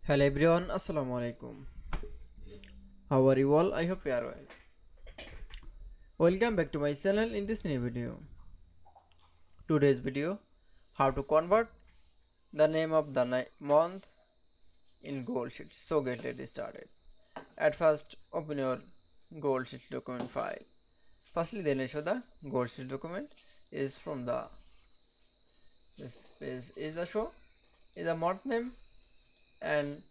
Hello everyone, Assalamu alaikum. How are you all? I hope you are well. Welcome back to my channel in this new video. Today's video, how to convert the name of the month in Google Sheets. So get ready started. At first, open your Google Sheets document file. Firstly, then show the Google Sheets document is from this page is the show is the month name and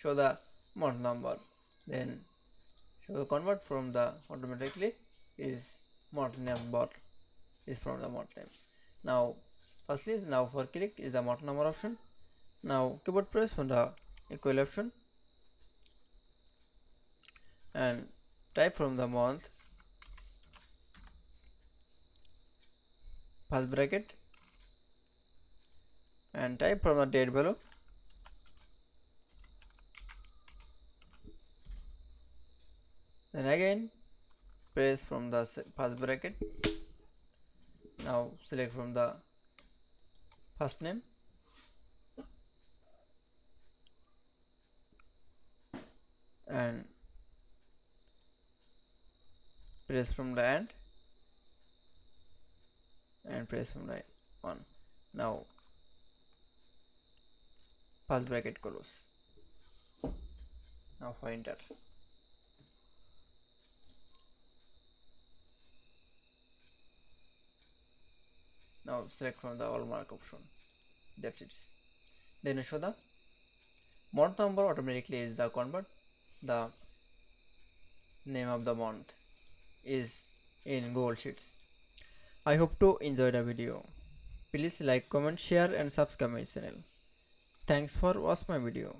show the month number. Then so convert from the automatically is month number is from the month name. Now firstly now for click is the month number option. Now keyboard press from the equal option and type from the month first bracket and type from the date below. Then again press from the first bracket. Now select from the first name and press from the end and press from the one. Now first bracket close. Now for enter. Now select from the all mark option. That's it. Then show the month number automatically is the convert the name of the month is in Google Sheets. I hope to enjoy the video. Please like, comment, share and subscribe my channel. Thanks for watching my video.